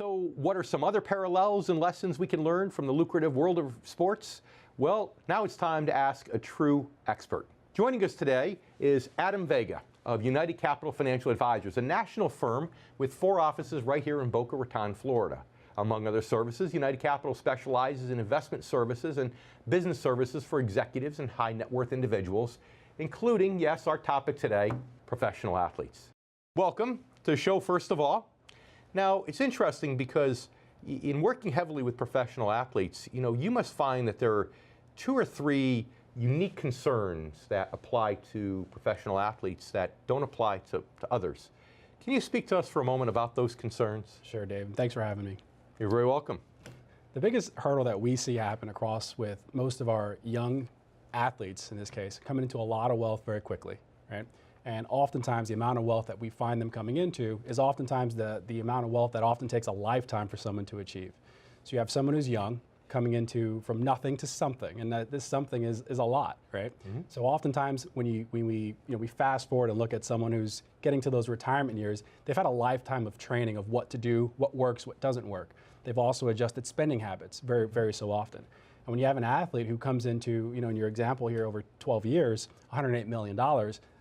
So what are some other parallels and lessons we can learn from the lucrative world of sports? Well, now it's time to ask a true expert. Joining us today is Adam Vega of United Capital Financial Advisors, a national firm with 4 offices right here in Boca Raton, Florida. Among other services, United Capital specializes in investment services and business services for executives and high net worth individuals, including, yes, our topic today, professional athletes. Welcome to the show, first of all. Now, it's interesting because in working heavily with professional athletes, you must find that there are 2 or 3 unique concerns that apply to professional athletes that don't apply to others. Can you speak to us for a moment about those concerns? Sure, Dave. Thanks for having me. You're very welcome. The biggest hurdle that we see happen across with most of our young athletes, in this case, coming into a lot of wealth very quickly, right? And oftentimes the amount of wealth that we find them coming into is oftentimes the amount of wealth that often takes a lifetime for someone to achieve. So you have someone who's young coming into from nothing to something, and that this something is a lot, right? Mm-hmm. So oftentimes when we fast forward and look at someone who's getting to those retirement years, they've had a lifetime of training of what to do, what works, what doesn't work. They've also adjusted spending habits very, very so often. And when you have an athlete who comes into, in your example here, over 12 years, $108 million,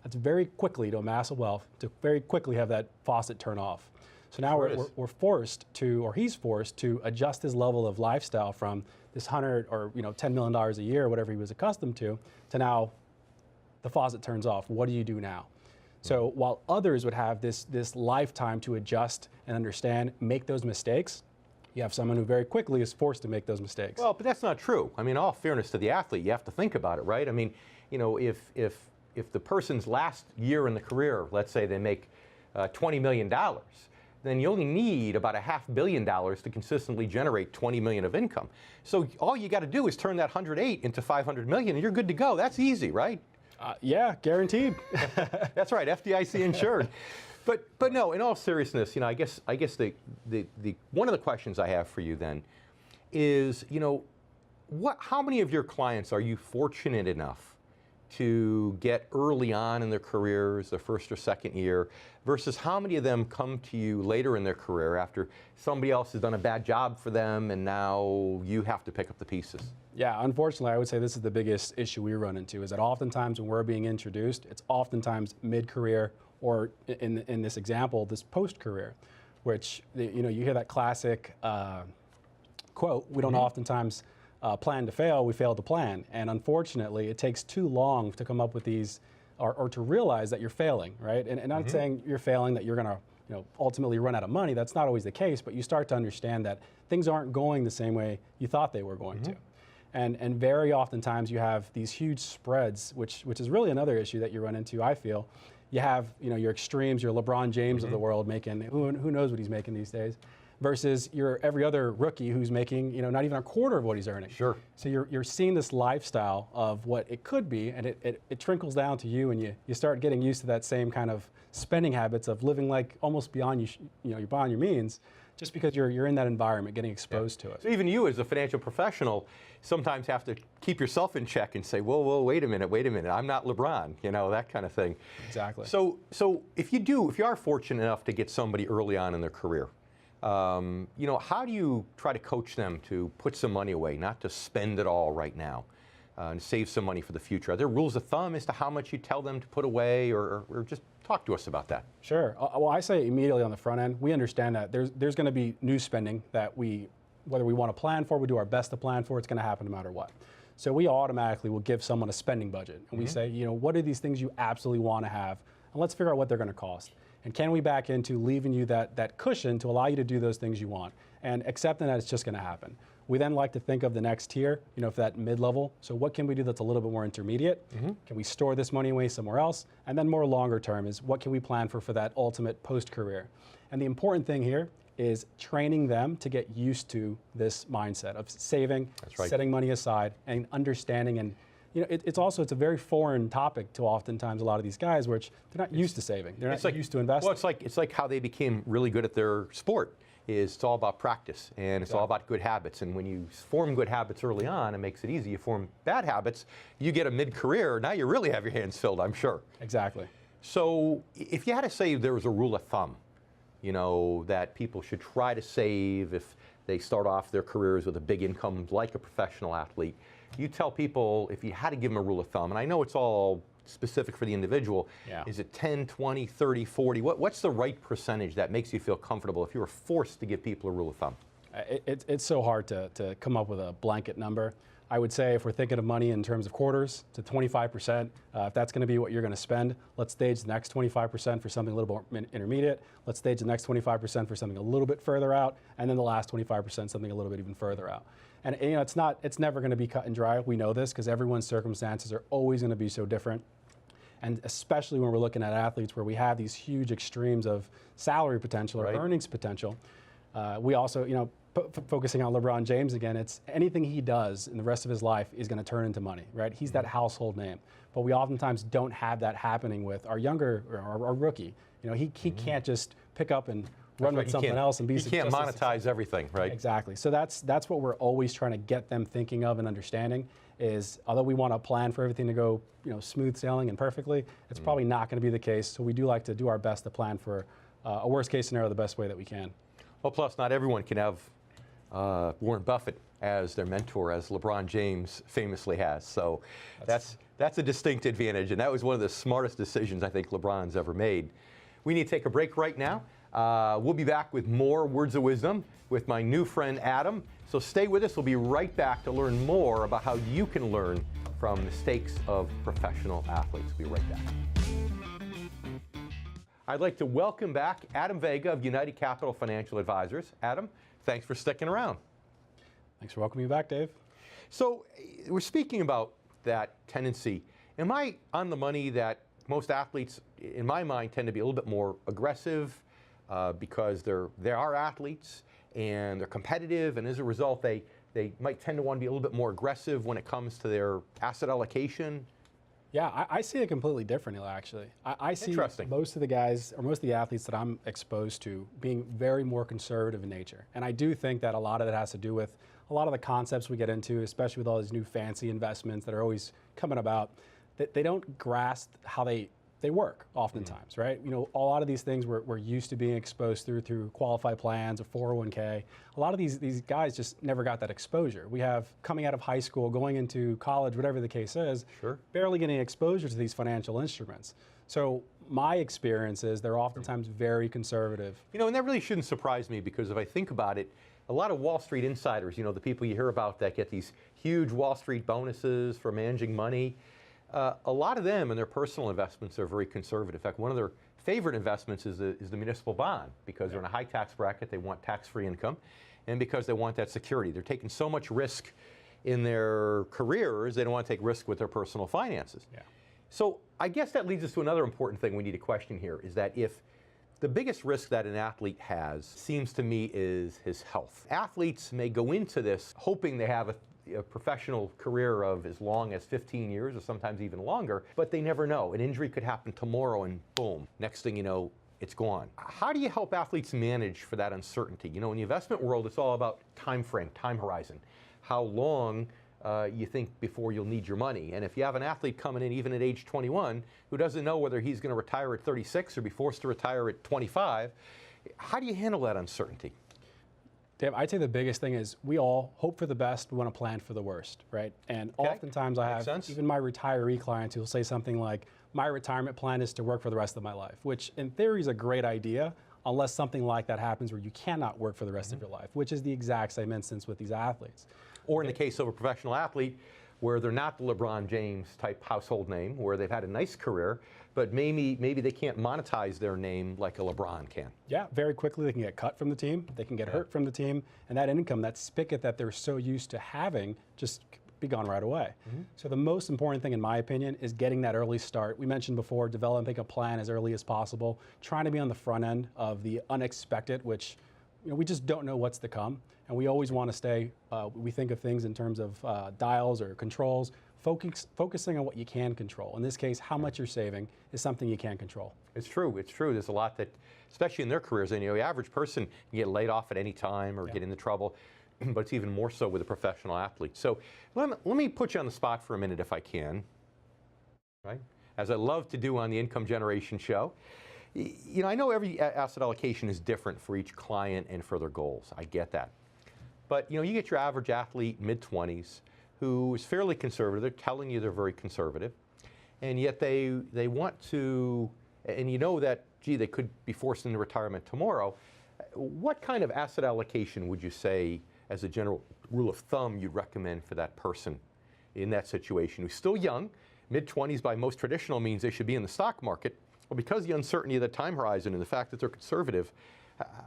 that's very quickly to amass a wealth, to very quickly have that faucet turn off. So now we're forced to, or he's forced to adjust his level of lifestyle from this $100 or $10 million a year, whatever he was accustomed to now the faucet turns off. What do you do now? So while others would have this lifetime to adjust and understand, make those mistakes, you have someone who very quickly is forced to make those mistakes. Well, but that's not true. I mean, all fairness to the athlete, you have to think about it, right? I mean, if the person's last year in the career, let's say they make $20 million, then you only need about $500 million to consistently generate $20 million of income. So all you got to do is turn that 108 into 500 million, and you're good to go. That's easy, right? Yeah, guaranteed. That's right, FDIC insured. But no, in all seriousness, I guess the one of the questions I have for you then is, how many of your clients are you fortunate enough to get early on in their careers, their first or second year, versus how many of them come to you later in their career after somebody else has done a bad job for them and now you have to pick up the pieces? Yeah, unfortunately, I would say this is the biggest issue we run into, is that oftentimes when we're being introduced, it's oftentimes mid-career, or in this example, this post-career, which, you hear that classic quote, we don't oftentimes plan to fail, we fail to plan. And unfortunately, it takes too long to come up with these, or to realize that you're failing, right? And not saying you're failing, that you're gonna ultimately run out of money. That's not always the case, but you start to understand that things aren't going the same way you thought they were going to. And very oftentimes you have these huge spreads, which is really another issue that you run into, I feel. You have your extremes, your LeBron James of the world making, who knows what he's making these days, versus your every other rookie who's making not even a quarter of what he's earning. Sure. So you're seeing this lifestyle of what it could be, and it trickles down to you, and you start getting used to that same kind of spending habits of living like almost beyond you're beyond your means, just because you're in that environment, getting exposed to it. So even you as a financial professional sometimes have to keep yourself in check and say, whoa, wait a minute, I'm not LeBron, that kind of thing. Exactly. So if you are fortunate enough to get somebody early on in their career, how do you try to coach them to put some money away, not to spend it all right now, and save some money for the future? Are there rules of thumb as to how much you tell them to put away, or just talk to us about that? Sure. Well, I say immediately on the front end, we understand that there's going to be new spending that whether we want to plan for, we do our best to plan for, it's going to happen no matter what. So we automatically will give someone a spending budget, and we say, what are these things you absolutely want to have, and let's figure out what they're going to cost. And can we back into leaving you that cushion to allow you to do those things you want, and accepting that it's just going to happen. We then like to think of the next tier, for that mid-level. So what can we do that's a little bit more intermediate? Can we store this money away somewhere else? And then more longer term is, what can we plan for that ultimate post-career? And the important thing here is training them to get used to this mindset of saving, setting money aside, and understanding. And it's a very foreign topic to oftentimes a lot of these guys, which they're not used to saving. They're not used to investing. Well, it's like how they became really good at their sport. It's all about practice, and it's all about good habits. And when you form good habits early on, it makes it easy. You form bad habits, you get a mid-career, now you really have your hands filled, I'm sure. Exactly. So if you had to say there was a rule of thumb that people should try to save if they start off their careers with a big income like a professional athlete. You tell people, if you had to give them a rule of thumb, and I know it's all specific for the individual, is it 10, 20, 30, 40? What's the right percentage that makes you feel comfortable if you were forced to give people a rule of thumb? It's so hard to come up with a blanket number. I would say if we're thinking of money in terms of quarters, to 25%, if that's going to be what you're going to spend, let's stage the next 25% for something a little more intermediate. Let's stage the next 25% for something a little bit further out, and then the last 25% something a little bit even further out. And it's never going to be cut and dry. We know this because everyone's circumstances are always going to be so different. And especially when we're looking at athletes where we have these huge extremes of salary potential or earnings potential. We also, focusing on LeBron James again, it's anything he does in the rest of his life is going to turn into money, right? He's that household name. But we oftentimes don't have that happening with our younger, or our rookie. He can't just pick up and run with something else and be successful. You can't monetize everything, right? Exactly. So that's what we're always trying to get them thinking of and understanding is, although we want to plan for everything to go, smooth sailing and perfectly, it's probably not going to be the case. So we do like to do our best to plan for a worst case scenario the best way that we can. Well, plus not everyone can have Warren Buffett as their mentor, as LeBron James famously has. So that's a distinct advantage, and that was one of the smartest decisions I think LeBron's ever made. We need to take a break right now. We'll be back with more words of wisdom with my new friend Adam. So stay with us. We'll be right back to learn more about how you can learn from mistakes of professional athletes. We'll be right back. I'd like to welcome back Adam Vega of United Capital Financial Advisors. Adam, thanks for sticking around. Thanks for welcoming me back, Dave. So we're speaking about that tendency. Am I on the money that most athletes, in my mind, tend to be a little bit more aggressive because they are athletes and they're competitive, and as a result, they might tend to want to be a little bit more aggressive when it comes to their asset allocation? Yeah, I see it completely differently, actually. I see most of the guys, or most of the athletes that I'm exposed to, being very more conservative in nature. And I do think that a lot of it has to do with a lot of the concepts we get into, especially with all these new fancy investments that are always coming about, that they don't grasp how they work oftentimes, right? A lot of these things we're used to being exposed through qualified plans or 401k. A lot of these guys just never got that exposure. We have coming out of high school, going into college, whatever the case is, barely getting exposure to these financial instruments. So my experience is they're oftentimes very conservative. And that really shouldn't surprise me, because if I think about it, a lot of Wall Street insiders, the people you hear about that get these huge Wall Street bonuses for managing money, a lot of them and their personal investments are very conservative. In fact, one of their favorite investments is the municipal bond, because they're in a high tax bracket, they want tax-free income, and because they want that security. They're taking so much risk in their careers, they don't want to take risk with their personal finances. Yeah. So I guess that leads us to another important thing we need to question here, is that if the biggest risk that an athlete has, seems to me, is his health. Athletes may go into this hoping they have a professional career of as long as 15 years or sometimes even longer, but they never know. An injury could happen tomorrow and boom, next thing you know, it's gone. How do you help athletes manage for that uncertainty? In the investment world, it's all about time frame, time horizon, how long you think before you'll need your money. And if you have an athlete coming in even at age 21 who doesn't know whether he's going to retire at 36 or be forced to retire at 25, how do you handle that uncertainty? Dave, I'd say the biggest thing is we all hope for the best, we want to plan for the worst, right? And oftentimes I have even my retiree clients who will say something like, my retirement plan is to work for the rest of my life, which in theory is a great idea, unless something like that happens where you cannot work for the rest of your life, which is the exact same instance with these athletes. Or in the case of a professional athlete, where they're not the LeBron James type household name, where they've had a nice career, but maybe they can't monetize their name like a LeBron can. Yeah, very quickly they can get cut from the team, they can get hurt from the team, and that income, that spigot that they're so used to having, just be gone right away. So the most important thing, in my opinion, is getting that early start. We mentioned before, developing a plan as early as possible, trying to be on the front end of the unexpected, which we just don't know what's to come. And we always want to stay, we think of things in terms of dials or controls, focusing on what you can control. In this case, how much you're saving is something you can't control. It's true. There's a lot that, especially in their careers, and the average person can get laid off at any time or get into trouble, but it's even more so with a professional athlete. So let me put you on the spot for a minute if I can, right? As I love to do on the Income Generation Show. You know, I know every asset allocation is different for each client and for their goals. I get that. But, you know, you get your average athlete, mid-20s, who is fairly conservative. They're telling you they're very conservative. And yet they want to, and you know that, gee, they could be forced into retirement tomorrow. What kind of asset allocation would you say, as a general rule of thumb, you'd recommend for that person in that situation who's still young? Mid-20s by most traditional means they should be in the stock market. Well, because of the uncertainty of the time horizon and the fact that they're conservative,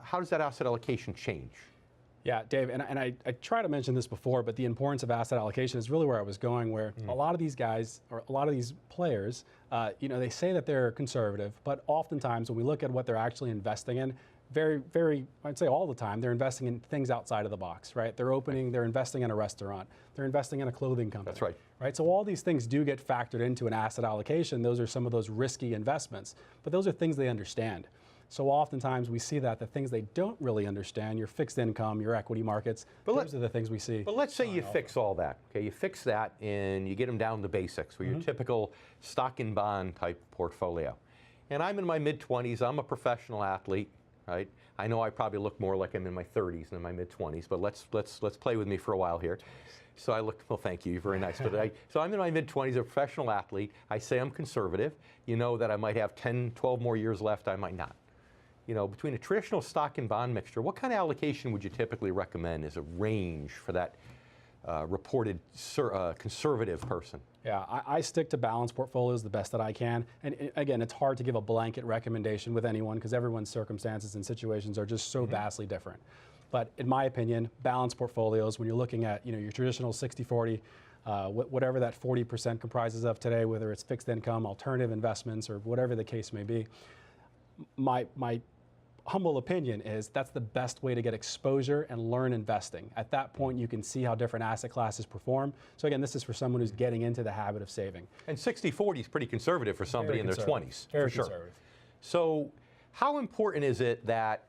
how does that asset allocation change? Yeah, Dave, and I try to mention this before, but the importance of asset allocation is really where I was going, where a lot of these guys, or a lot of these players, you know, they say that they're conservative, but oftentimes when we look at what they're actually investing in, I'd say all the time, they're investing in things outside of the box, right? They're investing in a restaurant. They're investing in a clothing company. That's right. Right, so all these things do get factored into an asset allocation. Those are some of those risky investments, but those are things they understand. So oftentimes we see that the things they don't really understand, your fixed income, your equity markets, those are the things we see. But let's say you fix all that, okay? You fix that and you get them down to basics with your typical stock and bond type portfolio. And I'm in my mid-20s, I'm a professional athlete, right? I know I probably look more like I'm in my 30s than my mid-20s, but let's play with me for a while here. So I look, well, thank you, you're very nice. But so I'm in my mid-20s, a professional athlete. I say I'm conservative. You know that I might have 10, 12 more years left, I might not. You know, between a traditional stock and bond mixture, what kind of allocation would you typically recommend as a range for that reported conservative person? Yeah, I stick to balanced portfolios the best that I can. And again, it's hard to give a blanket recommendation with anyone because everyone's circumstances and situations are just so vastly different. But in my opinion, balanced portfolios, when you're looking at, you know, your traditional 60-40, whatever that 40% comprises of today, whether it's fixed income, alternative investments, or whatever the case may be, my humble opinion is that's the best way to get exposure and learn investing. At that point, you can see how different asset classes perform. So again, this is for someone who's getting into the habit of saving. And 60-40 is pretty conservative for somebody in their 20s, Very for sure. conservative. So how important is it that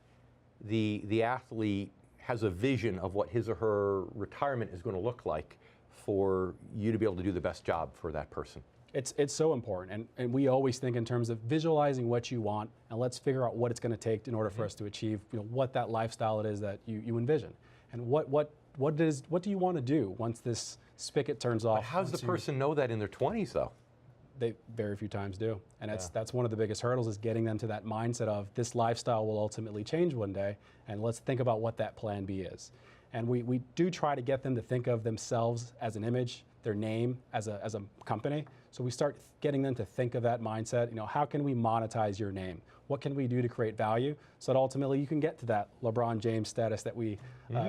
the athlete has a vision of what his or her retirement is going to look like for you to be able to do the best job for that person? It's so important, and we always think in terms of visualizing what you want, and let's figure out what it's going to take in order for us to achieve, you know, what that lifestyle it is that you envision, and what do you want to do once this spigot turns off. But how does the person know that in their 20s, though? They very few times do, and that's one of the biggest hurdles, is getting them to that mindset of this lifestyle will ultimately change one day, and let's think about what that plan B is. And we do try to get them to think of themselves as an image, their name as a company. So we start getting them to think of that mindset. You know, how can we monetize your name? What can we do to create value so that ultimately you can get to that LeBron James status that we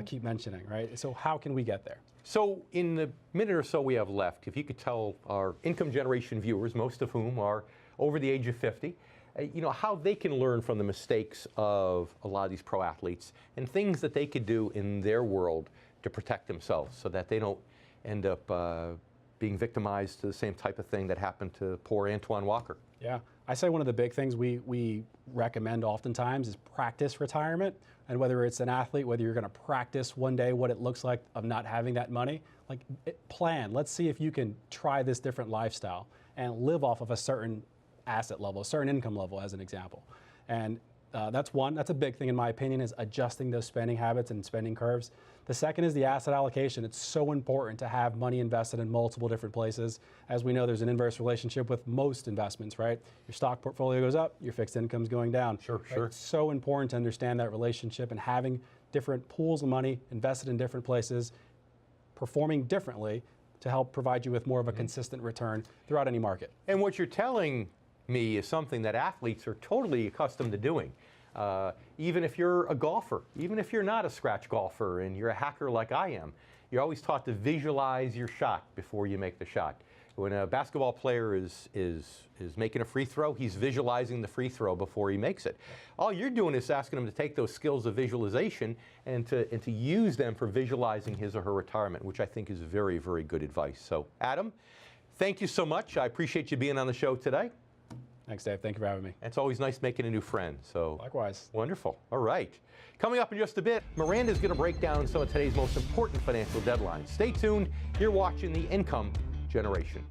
keep mentioning, right? So how can we get there? So in the minute or so we have left, if you could tell our income generation viewers, most of whom are over the age of 50, you know, how they can learn from the mistakes of a lot of these pro athletes and things that they could do in their world to protect themselves so that they don't end up being victimized to the same type of thing that happened to poor Antoine Walker. Yeah, I say one of the big things we recommend oftentimes is practice retirement. And whether it's an athlete, whether you're going to practice one day what it looks like of not having that money, like plan. Let's see if you can try this different lifestyle and live off of a certain asset level, a certain income level, as an example. And that's one. That's a big thing in my opinion, is adjusting those spending habits and spending curves. The second is the asset allocation. It's so important to have money invested in multiple different places. As we know, there's an inverse relationship with most investments, right? Your stock portfolio goes up, your fixed income's going down. Sure, right? sure. It's so important to understand that relationship and having different pools of money invested in different places, performing differently to help provide you with more of a consistent return throughout any market. And what you're telling me is something that athletes are totally accustomed to doing. Even if you're a golfer, even if you're not a scratch golfer and you're a hacker like I am, you're always taught to visualize your shot before you make the shot. When a basketball player is making a free throw, he's visualizing the free throw before he makes it. All you're doing is asking him to take those skills of visualization and to use them for visualizing his or her retirement, which I think is very, very good advice. So, Adam, thank you so much. I appreciate you being on the show today. Thanks, Dave. Thank you for having me. It's always nice making a new friend. So Likewise. Wonderful. All right. Coming up in just a bit, Miranda's going to break down some of today's most important financial deadlines. Stay tuned. You're watching The Income Generation.